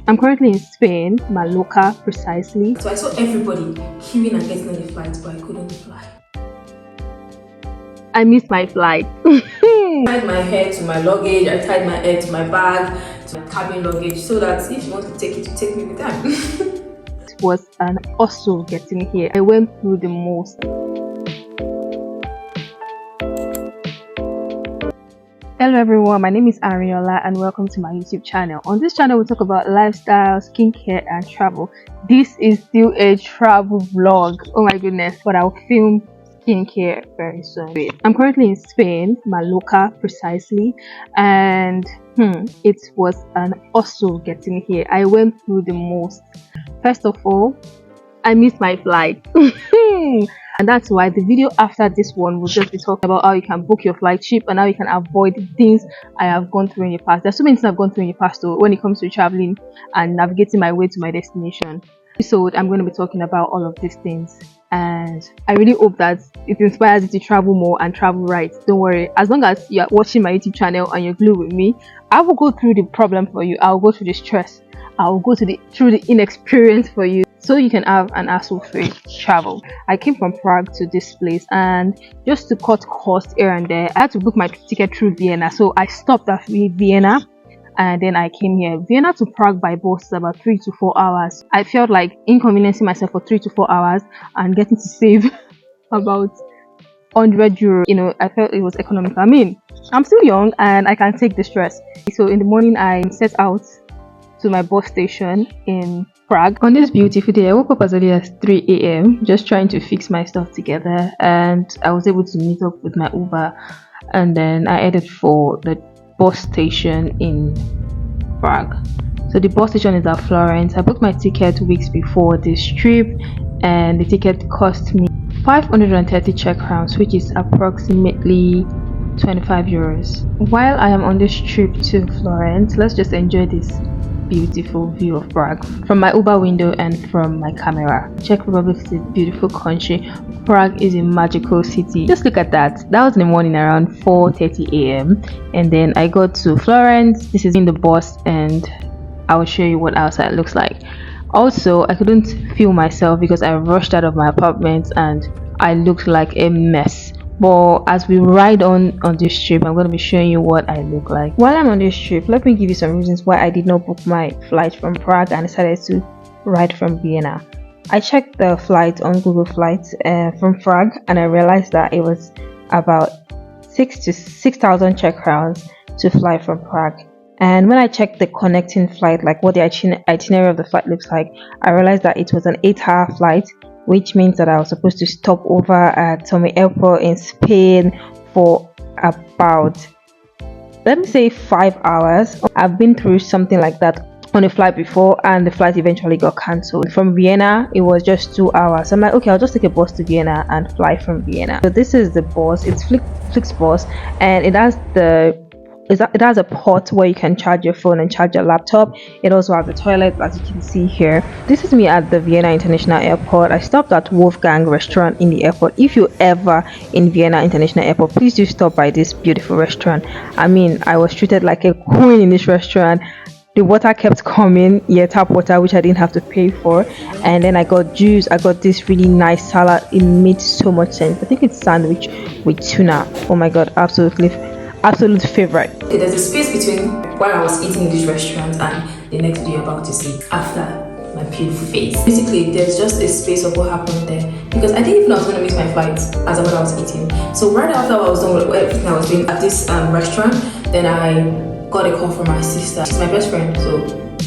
I'm currently in Spain, Mallorca precisely. So I saw everybody queuing and getting on the flight, but I couldn't fly. I missed my flight. I tied my hair to my luggage, I tied my hair to my bag, to my cabin luggage, so that if you want to take it, you take me with time. It was an hustle getting here. I went through the most. Hello everyone, my name is Ariola and welcome to my YouTube channel. On this channel we talk about lifestyle, skincare and travel. This is still a travel vlog, oh my goodness, but I'll film skincare very soon. I'm currently in Spain, Mallorca precisely, and it was an hustle getting here. I went through the most. First of all, I missed my flight. And that's why the video after this one will just be talking about how you can book your flight cheap and how you can avoid things I have gone through in the past. There's so many things I've gone through in the past though, when it comes to traveling and navigating my way to my destination. So I'm going to be talking about all of these things, and I really hope that it inspires you to travel more and travel right. Don't worry, as long as you're watching my YouTube channel and you're glued with me, I will go through the problem for you. I'll go through the stress. I'll go through the inexperience for you, so you can have an hassle-free travel. I came from Prague to this place, and just to cut costs here and there, I had to book my ticket through Vienna. So I stopped at Vienna and then I came here. Vienna to Prague by bus is about 3 to 4 hours. I felt like inconveniencing myself for 3 to 4 hours and getting to save about 100 euros. You know, I felt it was economical. I mean, I'm still young and I can take the stress. So in the morning I set out to my bus station in Prague. On this beautiful day, I woke up as early as 3 a.m. just trying to fix my stuff together, and I was able to meet up with my Uber, and then I headed for the bus station in Prague. So the bus station is at Florence. I booked my ticket weeks before this trip, and the ticket cost me 530 Czech crowns, which is approximately 25 euros. While I am on this trip to Florence, let's just enjoy this beautiful view of Prague from my Uber window and from my camera. Czech Republic is a beautiful country. Prague is a magical city. Just look at that. That was in the morning around 4:30 a.m. and then I got to Florence. This is in the bus and I will show you what outside looks like. Also, I couldn't feel myself because I rushed out of my apartment and I looked like a mess. But as we ride on this trip, I'm going to be showing you what I look like. While I'm on this trip, let me give you some reasons why I did not book my flight from Prague and decided to ride from Vienna. I checked the flight on Google Flights from Prague, and I realized that it was about 6,000 Czech crowns to fly from Prague. And when I checked the connecting flight, like what the itinerary of the flight looks like, I realized that it was an 8-hour flight, which means that I was supposed to stop over at some airport in Spain for about, let me say, 5 hours. I've been through something like that on a flight before, and the flight eventually got cancelled. From Vienna, it was just 2 hours. I'm like, okay, I'll just take a bus to Vienna and fly from Vienna. So this is the bus. It's Flixbus, and it has a port where you can charge your phone and charge your laptop. It also has a toilet, as you can see here. This is me at the Vienna International Airport. I stopped at Wolfgang restaurant in the airport. If you're ever in Vienna International Airport, please do stop by this beautiful restaurant. I mean, I was treated like a queen in this restaurant. The water kept coming, tap water, which I didn't have to pay for. And then I got juice. I got this really nice salad. It made so much sense. I think it's sandwich with tuna. Oh my god, absolute favorite. Okay, there's a space between while I was eating in this restaurant and the next video you're about to see after my beautiful face. Basically, there's just a space of what happened there, because I didn't even know I was going to miss my flight as I was eating. So right after I was done with everything I was doing at this restaurant, then I got a call from my sister. She's my best friend, so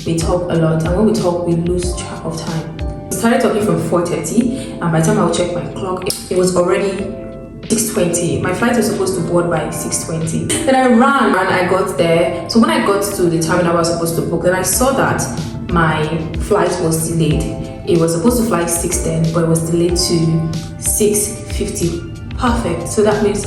we talk a lot, and when we talk, we lose track of time. We started talking from 4:30, and by the time I would check my clock, it was already 6:20. My flight was supposed to board by 6:20. Then I ran and I got there. So when I got to the terminal I was supposed to book, then I saw that my flight was delayed. It was supposed to fly 6:10, but it was delayed to 6:50. Perfect. So that means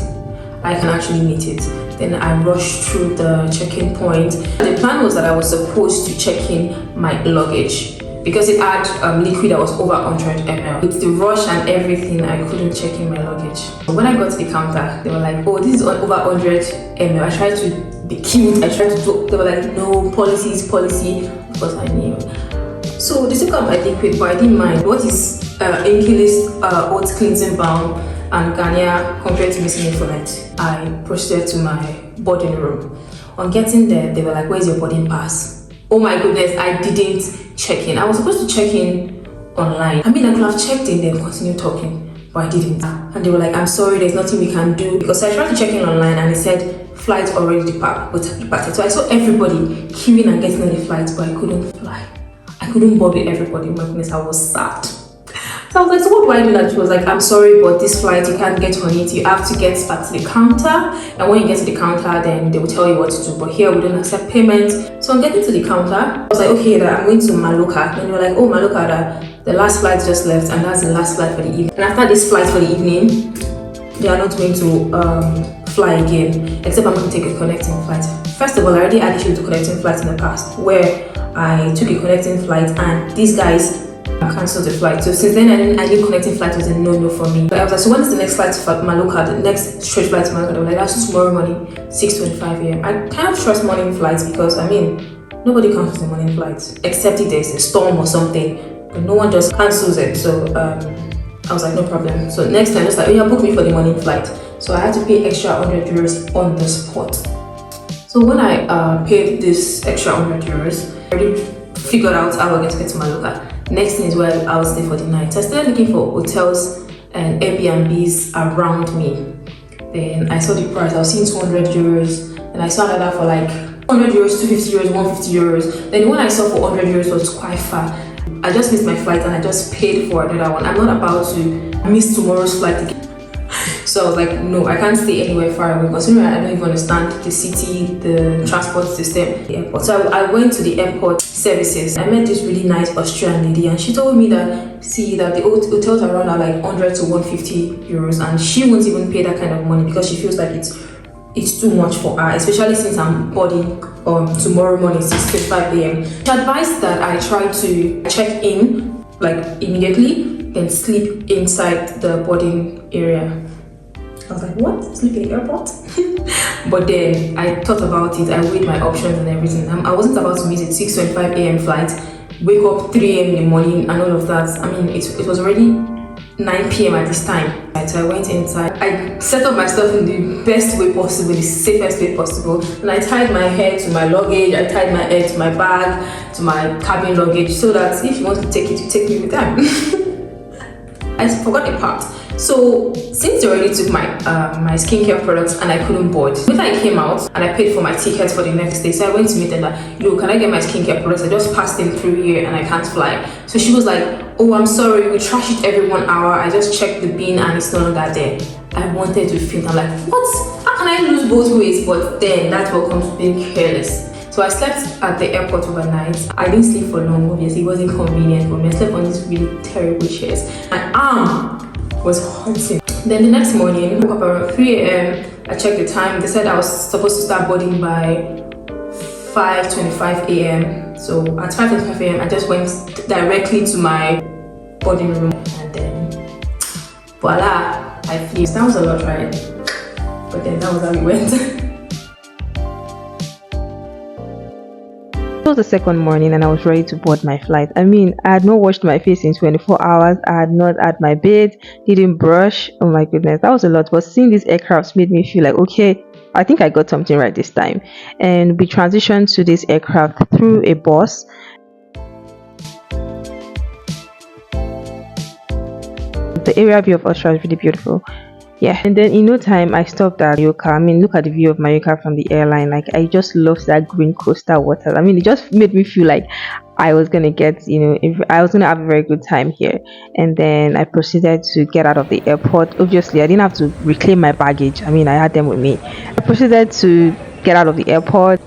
I can actually meet it. Then I rushed through the check-in point. The plan was that I was supposed to check in my luggage. because it had liquid that was over 100 ml. With the rush and everything, I couldn't check in my luggage. When I got to the counter, they were like, oh, this is over 100 ml. I tried to be cute, I tried to do, they were like, no, policy is policy. Of course I knew. So they took out my liquid, but I didn't mind. What is Enkilis oat cleansing balm and Garnier compared to missing informant? I proceeded to my boarding room. On getting there, they were like, where's your boarding pass? Oh my goodness, I didn't check in. I was supposed to check in online. I mean, I could have checked in then continue talking, but I didn't. And they were like, I'm sorry, there's nothing we can do. Because I tried to check in online and it said flight already departed. So I saw everybody queuing and getting on the flights, but I couldn't fly. I couldn't board with everybody. My goodness, I was sad. So I was like, so what do I do now? She was like, I'm sorry, but this flight, you can't get on it. You have to get back to the counter. And when you get to the counter, then they will tell you what to do. But here, we don't accept payment. So I'm getting to the counter. I was like, okay, I'm going to Mallorca. And they were like, oh, Mallorca, the last flight just left. And that's the last flight for the evening. And after this flight for the evening, they are not going to fly again. Except I'm going to take a connecting flight. First of all, I already had issues with connecting flights in the past, where I took a connecting flight and these guys cancelled the flight. So since then, I knew connecting flight was a no-no for me. But I was like, so when is the next flight to Mallorca? The next straight flight to Mallorca? They were like, that's tomorrow morning, 6:25 a.m. I can't trust morning flights because, I mean, nobody cancels the morning flights except if there's a storm or something. But no one just cancels it. So I was like, no problem. So next time, just like, oh yeah, book me for the morning flight. So I had to pay extra 100 euros on the spot. So when I paid this extra 100 euros, I already figured out how I was going to get to Mallorca. Next thing is where I will stay for the night. So I started looking for hotels and Airbnbs around me. Then I saw the price. I was seeing 200 euros. And I saw another for like 100 euros, 250 euros, 150 euros. Then the one I saw for 100 euros was quite far. I just missed my flight and I just paid for another one. I'm not about to miss tomorrow's flight again. So I was like, no, I can't stay anywhere far away. Considering I don't even understand the city, the transport system, the airport. So I went to the airport services. I met this really nice Australian lady and she told me that, see, that the hotels around are like 100 to 150 euros and she won't even pay that kind of money because she feels like it's too much for her, especially since I'm boarding tomorrow morning, 6:25 a.m. She advised that I try to check in like immediately, then sleep inside the boarding area. I was like, what? Sleep in the airport? But then I thought about it, I weighed my options and everything. I wasn't about to miss a 6:25 a.m. flight, wake up 3 a.m. in the morning and all of that. I mean, it was already 9 p.m. at this time. So I went inside. I set up my stuff in the best way possible, the safest way possible. And I tied my hair to my luggage, I tied my hair to my bag, to my cabin luggage, so that if you want to take it, you take me with them. I forgot a part. So since they already took my my skincare products and I couldn't board, when I came out and I paid for my ticket for the next day, so I went to meet them like, yo, can I get my skincare products? I just passed in through here and I can't fly. So she was like, oh, I'm sorry, we trash it every 1 hour. I just checked the bin and it's no longer there. I wanted to faint. I'm like, what? How can I lose both ways? But then that's what comes to being careless. So I slept at the airport overnight. I didn't sleep for long, obviously. It wasn't convenient for me. I slept on these really terrible chairs. My arm was hurting. Then the next morning, I woke up around 3 a.m. I checked the time. They said I was supposed to start boarding by 5:25 a.m. So at 5:25 a.m. I just went directly to my boarding room and then voila, I flew. That was a lot, right? But then that was how it went. It was the second morning and I was ready to board my flight. I mean, I had not washed my face in 24 hours. I had not had my bathe, didn't brush. Oh my goodness, that was a lot. But seeing these aircrafts made me feel like, okay, I think I got something right this time. And we transitioned to this aircraft through a bus. The area view of Austria is really beautiful. Yeah, and then in no time I stopped at Mallorca. I mean, look at the view of Mallorca from the airline. Like, I just loved that green coastal water. I mean, it just made me feel like I was gonna get, if I was gonna have a very good time here. And then I proceeded to get out of the airport. Obviously, I didn't have to reclaim my baggage. I mean, I had them with me. I proceeded to get out of the airport.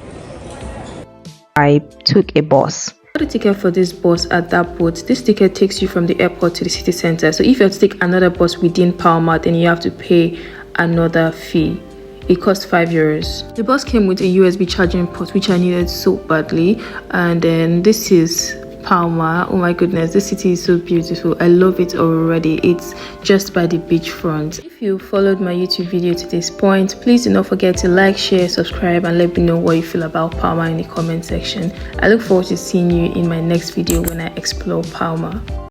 I took a bus. The ticket for this bus at that port. This ticket takes you from the airport to the city center. So if you have to take another bus within Palma, then you have to pay another fee. It cost 5 euros. The bus came with a USB charging port, which I needed so badly. And then this is Palma. Oh my goodness, this city is so beautiful. I love it already. It's just by the beachfront. If you followed my YouTube video to this point, please do not forget to like, share, subscribe, and let me know what you feel about Palma in the comment section. I look forward to seeing you in my next video when I explore Palma.